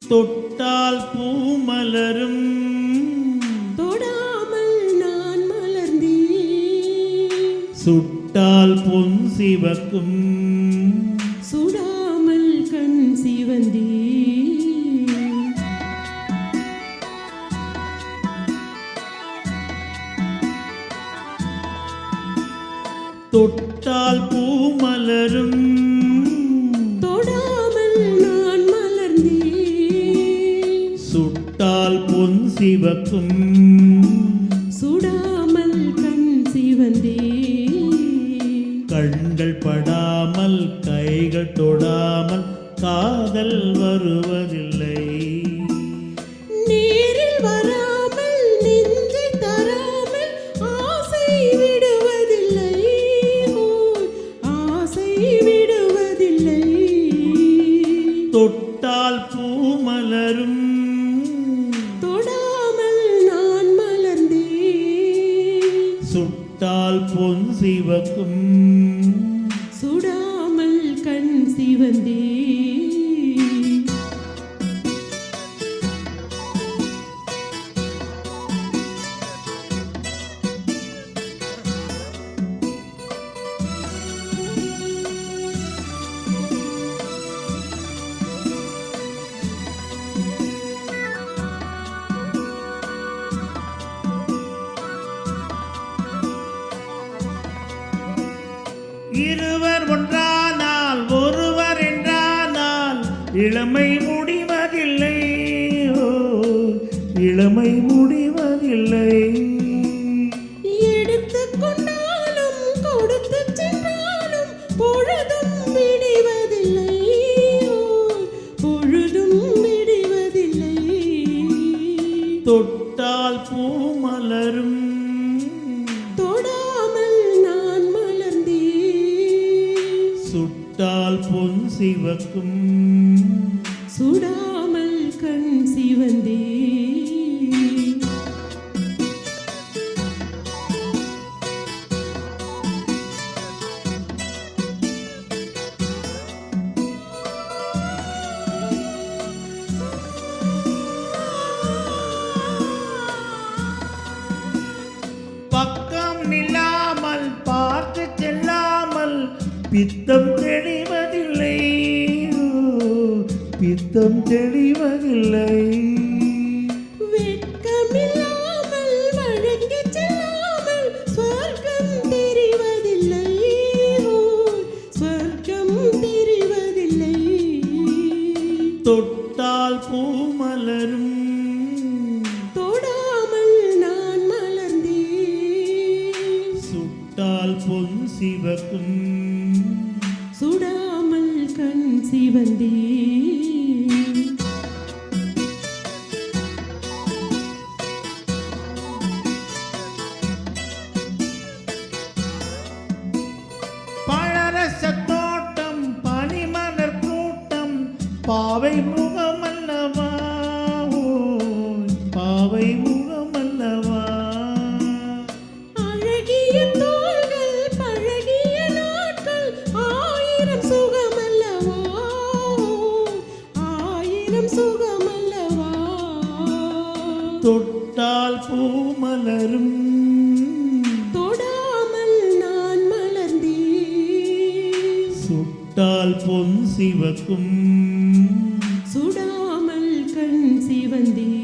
தொட்டால் பூ மலரும் தொடாமல் நான் மலர்ந்தேன். சுட்டால் பொன் சிவக்கும் சுடாமல் கண் சிவந்தேன். தொட்டால் பூ மலரும் தொடாமல் நான் மலர்ந்தேன். சுட்டால் பொன் சிவக்கும் சுடாமல் கண் சிவந்தேன். கண்கள் படாமல் கைகள் தொடாமல் காதல் வருவதில்லை. நேரில் வராமல் நெஞ்சை தராமல் ஆசை விடுவதில்லை. ஆசை விடுவதில்லை. தொட்டால் பூ மலரும் தொடாமல் நான் மலர்ந்தேன். சுட்டால் பொன் சிவக்கும் சுடாமல் கண் சிவந்தேன். இருவர் ஒன்றானால் ஒருவர் என்றானால் இளமை முடிவதில்லை. இளமை முடிவதில்லை. எடுத்துக் கொண்டாலும் கொடுத்து சென்றாலும் பொழுதும் விடுவதில்லை. பொழுதும் விடுவதில்லை. தொட்டால் பூ மலரும் தொடாமல் நான் மலர்ந்தேன். சுட்டால் பொன் சிவக்கும் சுடாமல் கண் சிவந்தேன். பக்கம் நில்லாமல் பார்த்து செல்லாமல் பித்தம் தெளிவதில்லை. பித்தம் தெளிவதில்லை. வெட்கமில்லாமல் வழங்கிச் செல்லாமல் ஸ்வர்க்கம் தெரிவதில்லை. ஸ்வர்க்கம் தெரிவதில்லை. தொட்டால் பூ மலரும் தொடாமல் நான் மலர்ந்தேன். சுட்டால் பொன் சிவக்கும் சுடாமல் கண் சிவந்தேன். பழரச தோட்டம் பனிமலர் கூட்டம் பாவை முகமல்லவா. பாவை முகமல்லவா. அழகிய தோள்கள் பழகிய நாட்கள் ஆயிரம் சுகமல்லவா. ஆயிரம் சுகமல்லவா. தொட்டால் பூ மலரும் தொடாமல் நான் மலர்ந்தேன். சுட்டால் பொன் சிவக்கும் சுடாமல் கண் சிவந்தேன்.